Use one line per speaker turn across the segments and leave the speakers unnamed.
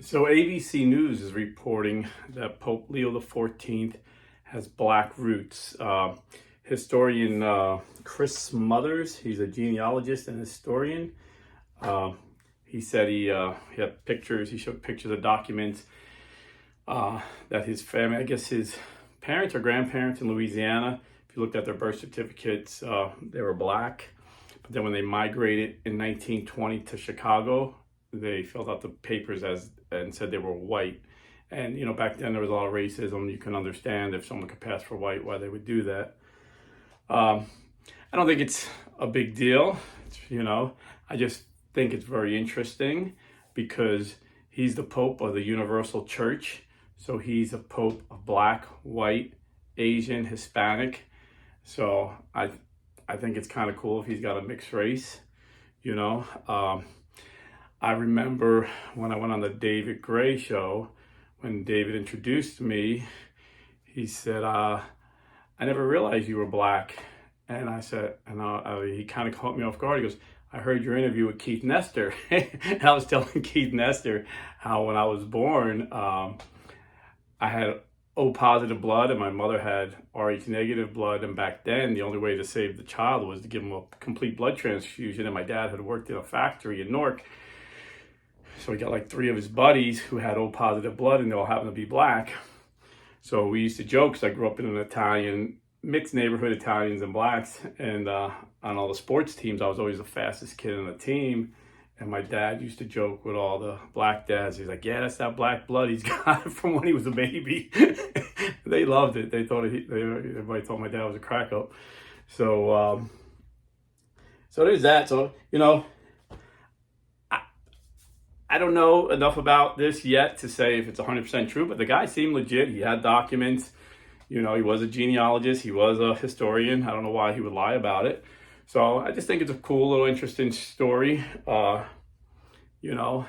So ABC News is reporting that Pope Leo XIV has black roots. Historian Chris Smothers, he's a genealogist and historian. He said he had pictures, he showed pictures of documents that his family, I guess his parents or grandparents in Louisiana, if you looked at their birth certificates, they were black. But then when they migrated in 1920 to Chicago, they filled out the papers and said they were white. And, you know, back then there was a lot of racism. You can understand if someone could pass for white, why they would do that. I don't think it's a big deal. I just think it's very interesting because he's the Pope of the Universal Church. So he's a Pope of black, white, Asian, Hispanic. So I think it's kind of cool if he's got a mixed race, I remember when I went on the David Gray show, when David introduced me, he said, I never realized you were black. And I said, he kind of caught me off guard. He goes, I heard your interview with Keith Nestor. And I was telling Keith Nestor how when I was born, I had O positive blood and my mother had Rh negative blood. And back then, the only way to save the child was to give him a complete blood transfusion. And my dad had worked in a factory in Newark. So he got like 3 of his buddies who had O positive blood and they all happened to be black. So we used to joke, because I grew up in an Italian, mixed neighborhood, Italians and blacks. And on all the sports teams, I was always the fastest kid on the team. And my dad used to joke with all the black dads. He's like, yeah, that's that black blood he's got from when he was a baby. They loved it. They thought everybody thought my dad was a crack up. So there's that. So, I don't know enough about this yet to say if it's 100% true, but the guy seemed legit. He had documents. He was a genealogist. He was a historian. I don't know why he would lie about it. So I just think it's a cool little interesting story. We're not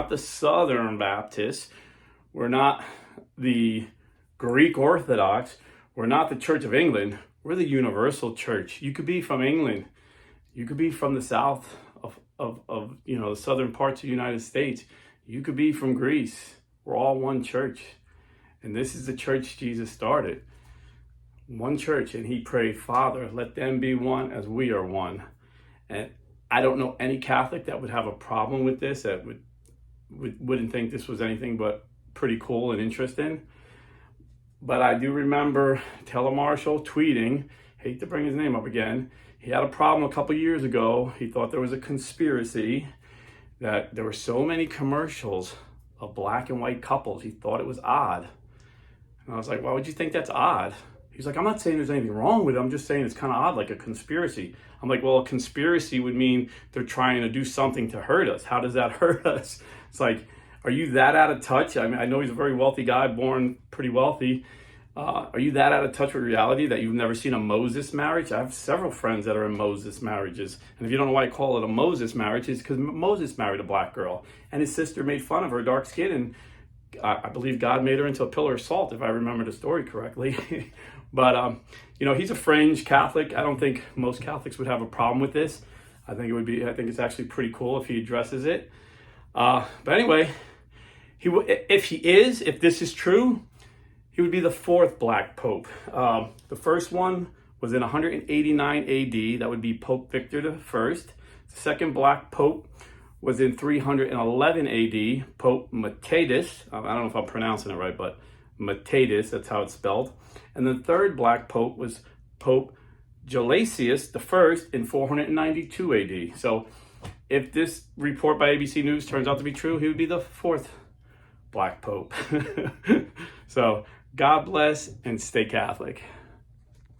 the Southern Baptists. We're not the Greek Orthodox. We're not the Church of England. We're the Universal Church. You could be from England. You could be from the South of the southern parts of the United States. You could be from Greece. We're all one church. And this is the church Jesus started. One church. And he prayed, Father, let them be one as we are one. And I don't know any Catholic that would have a problem with this, that wouldn't think this was anything but pretty cool and interesting. But I do remember Telemarshall tweeting, hate to bring his name up again, he had a problem a couple years ago. He thought there was a conspiracy that there were so many commercials of black and white couples. He thought it was odd. And I was like, why would you think that's odd? He's like, I'm not saying there's anything wrong with it. I'm just saying it's kind of odd, like a conspiracy. I'm like, well, a conspiracy would mean they're trying to do something to hurt us. How does that hurt us? It's like, are you that out of touch? I mean, I know he's a very wealthy guy, born pretty wealthy. Are you that out of touch with reality that you've never seen a Moses marriage? I have several friends that are in Moses marriages. And if you don't know why I call it a Moses marriage, it's because Moses married a black girl. And his sister made fun of her dark skin. And I believe God made her into a pillar of salt, if I remember the story correctly. But, he's a fringe Catholic. I don't think most Catholics would have a problem with this. I think it's actually pretty cool if he addresses it. But anyway, if this is true, he would be the 4th black pope. The first one was in 189 AD. That would be Pope Victor I. The second black pope was in 311 AD, Pope Metatus. I don't know if I'm pronouncing it right, but Metatus, that's how it's spelled. And the third black pope was Pope Gelasius I in 492 AD. So if this report by ABC News turns out to be true, he would be the 4th black pope. So God bless and stay Catholic.